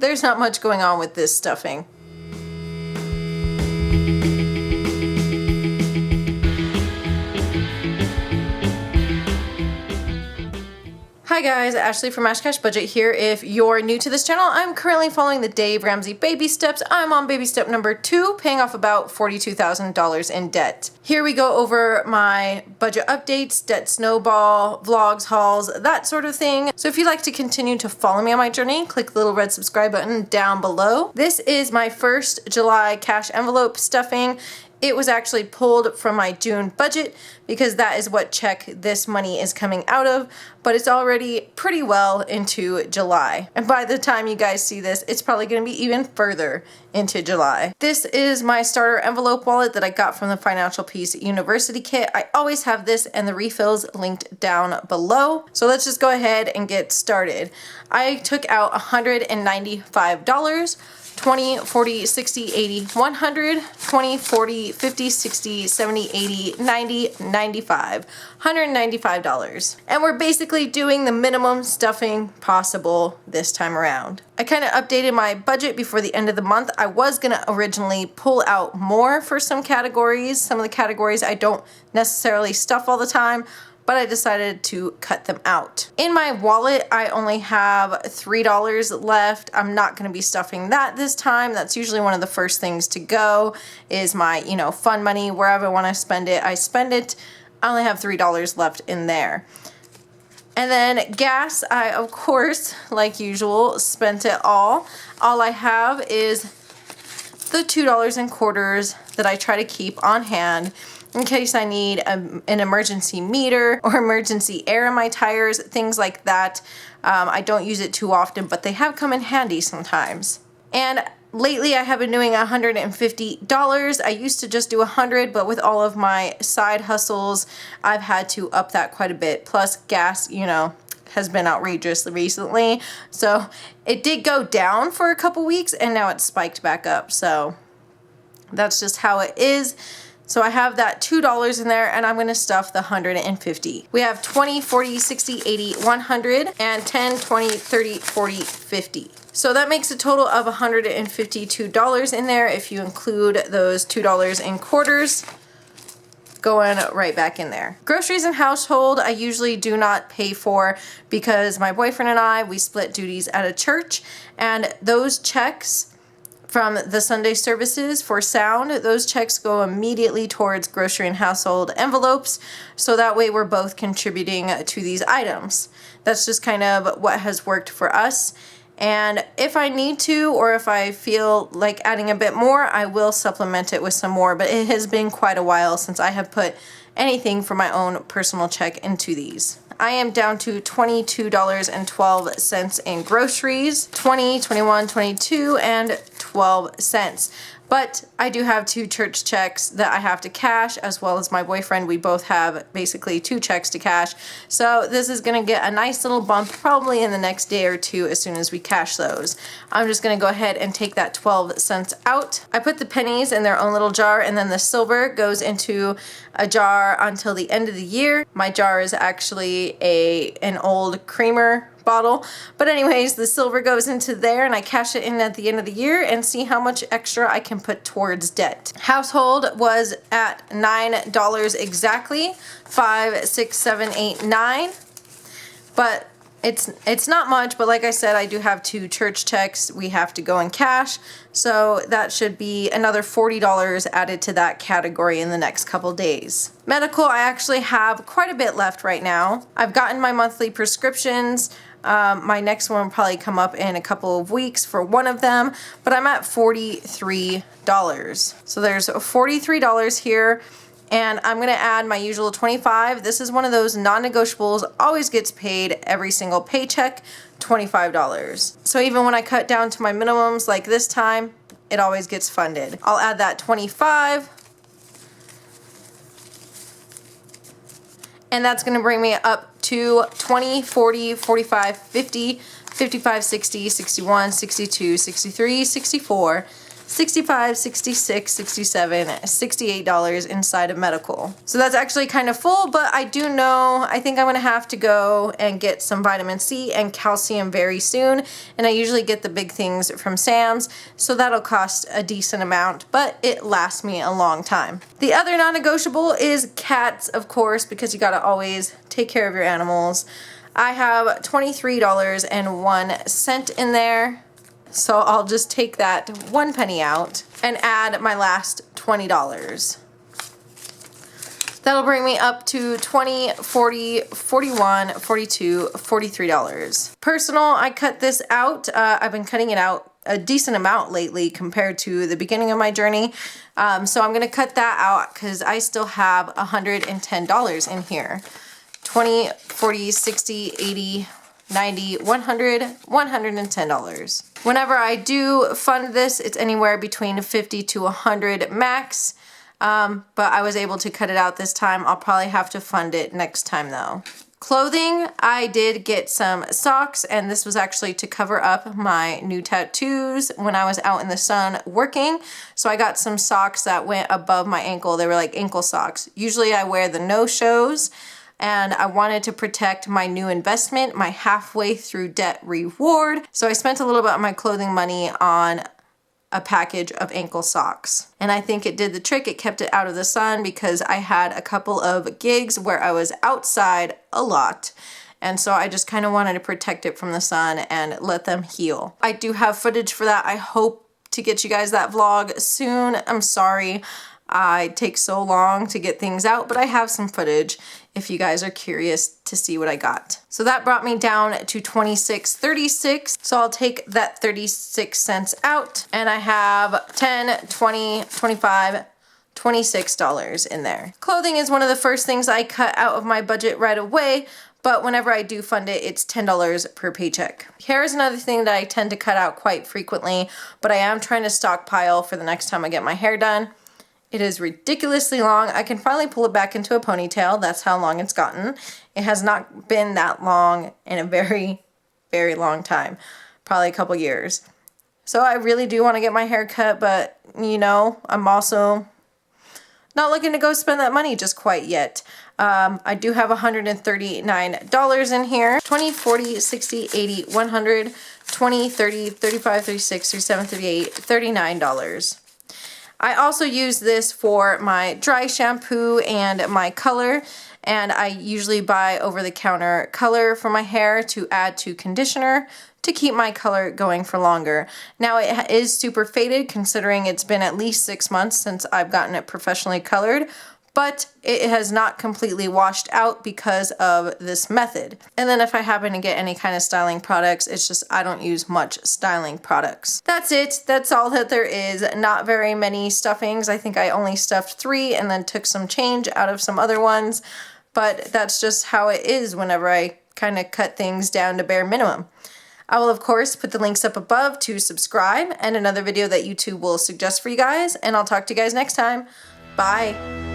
there's not much going on with this stuffing. Hi guys, Ashley from ashcashbudget here. If you're new to this channel, I'm currently following the Dave Ramsey baby steps. I'm on baby step number 2, paying off about $42,000 in debt. Here we go over my budget updates, debt snowball, vlogs, hauls, that sort of thing. So if you'd like to continue to follow me on my journey, click the little red subscribe button down below. This is my first July cash envelope stuffing. It was actually pulled from my June budget because that is what check this money is coming out of, but it's already pretty well into July. And by the time you guys see this, it's probably going to be even further into July. This is my starter envelope wallet that I got from the Financial Peace University kit. I always have this and the refills linked down below. So let's just go ahead and get started. I took out $195. 20, 40, 60, 80, 100, 20, 40, 50, 60, 70, 80, 90, 95, $195. And we're basically doing the minimum stuffing possible this time around. I kind of updated my budget before the end of the month. I was going to originally pull out more for some categories. Some of the categories I don't necessarily stuff all the time, but I decided to cut them out. In my wallet, I only have $3 left. I'm not going to be stuffing that this time. That's usually one of the first things to go is my, fun money. Wherever I want to spend it, I spend it. I only have $3 left in there. And then gas, I, of course, like usual, spent it all. All I have is the $2 in quarters that I try to keep on hand in case I need an emergency meter or emergency air in my tires, things like that. I don't use it too often, but they have come in handy sometimes. And lately I have been doing $150. I used to just do $100, but with all of my side hustles, I've had to up that quite a bit. Plus gas, has been outrageous recently. So it did go down for a couple weeks and now it's spiked back up. So that's just how it is. So I have that $2 in there and I'm going to stuff the 150. We have 20, 40, 60, 80, 100, and 10, 20, 30, 40, 50. So that makes a total of $152 in there if you include those $2 in quarters going right back in there. Groceries and household I usually do not pay for because my boyfriend and I, we split duties at a church, and those checks from the Sunday services for sound, those checks go immediately towards grocery and household envelopes, so that way we're both contributing to these items. That's just kind of what has worked for us. And if I need to, or if I feel like adding a bit more, I will supplement it with some more, but it has been quite a while since I have put anything for my own personal check into these. I am down to $22.12 in groceries, 20, 21, 22, and 12 cents. But I do have 2 church checks that I have to cash, as well as my boyfriend. We both have basically 2 checks to cash. So this is going to get a nice little bump probably in the next day or 2 as soon as we cash those. I'm just going to go ahead and take that 12 cents out. I put the pennies in their own little jar, and then the silver goes into a jar until the end of the year. My jar is actually an old creamer bottle, but anyways, the silver goes into there and I cash it in at the end of the year and see how much extra I can put towards debt. Household was at $9 exactly, 5, 6, 7, 8, 9, but it's not much, but like I said, I do have 2 church checks we have to go in cash, so that should be another $40 added to that category in the next couple days. Medical, I actually have quite a bit left right now. I've gotten my monthly prescriptions. My next one will probably come up in a couple of weeks for one of them, but I'm at $43. So there's $43 here. And I'm going to add my usual $25. This is one of those non-negotiables, always gets paid every single paycheck, $25. So even when I cut down to my minimums like this time, it always gets funded. I'll add that 25. And that's going to bring me up to 20, 40, 45, 50, 55, 60, 61, 62, 63, 64, $65, $66, $67, $68 inside of medical. So that's actually kind of full, but I do know I think I'm gonna have to go and get some vitamin C and calcium very soon, and I usually get the big things from Sam's, so that'll cost a decent amount, but it lasts me a long time. The other non-negotiable is cats, of course, because you gotta always take care of your animals. I have $23.01 in there. So I'll just take that 1 penny out and add my last $20. That'll bring me up to $20, $40, $41, $42, $43. Personal, I cut this out. I've been cutting it out a decent amount lately compared to the beginning of my journey. So I'm gonna cut that out because I still have $110 in here. 20, 40, 60, 80, 90, 100, $110. Whenever I do fund this, it's anywhere between 50 to 100 max, but I was able to cut it out this time. I'll probably have to fund it next time though. Clothing, I did get some socks, and this was actually to cover up my new tattoos when I was out in the sun working. So I got some socks that went above my ankle. They were like ankle socks. Usually I wear the no-shows, and I wanted to protect my new investment, my halfway through debt reward. So I spent a little bit of my clothing money on a package of ankle socks. And I think it did the trick. It kept it out of the sun because I had a couple of gigs where I was outside a lot. And so I just kind of wanted to protect it from the sun and let them heal. I do have footage for that. I hope to get you guys that vlog soon. I'm sorry I take so long to get things out, but I have some footage if you guys are curious to see what I got. So that brought me down to $26.36. So I'll take that 36 cents out, and I have 10, 20, 25, $26 in there. Clothing is one of the first things I cut out of my budget right away, but whenever I do fund it, it's $10 per paycheck. Hair is another thing that I tend to cut out quite frequently, but I am trying to stockpile for the next time I get my hair done. It is ridiculously long. I can finally pull it back into a ponytail. That's how long it's gotten. It has not been that long in a very, very long time. Probably a couple years. So I really do want to get my hair cut, but you know, I'm also not looking to go spend that money just quite yet. I do have $139 in here. 20, 40, 60, 80, 100, 20, 30, 35, 36, 37, 38, $39. I also use this for my dry shampoo and my color, and I usually buy over-the-counter color for my hair to add to conditioner to keep my color going for longer. Now it is super faded considering it's been at least 6 months since I've gotten it professionally colored, but it has not completely washed out because of this method. And then if I happen to get any kind of styling products, it's just I don't use much styling products. That's it. That's all that there is. Not very many stuffings. I think I only stuffed 3 and then took some change out of some other ones. But that's just how it is whenever I kind of cut things down to bare minimum. I will, of course, put the links up above to subscribe and another video that YouTube will suggest for you guys. And I'll talk to you guys next time. Bye.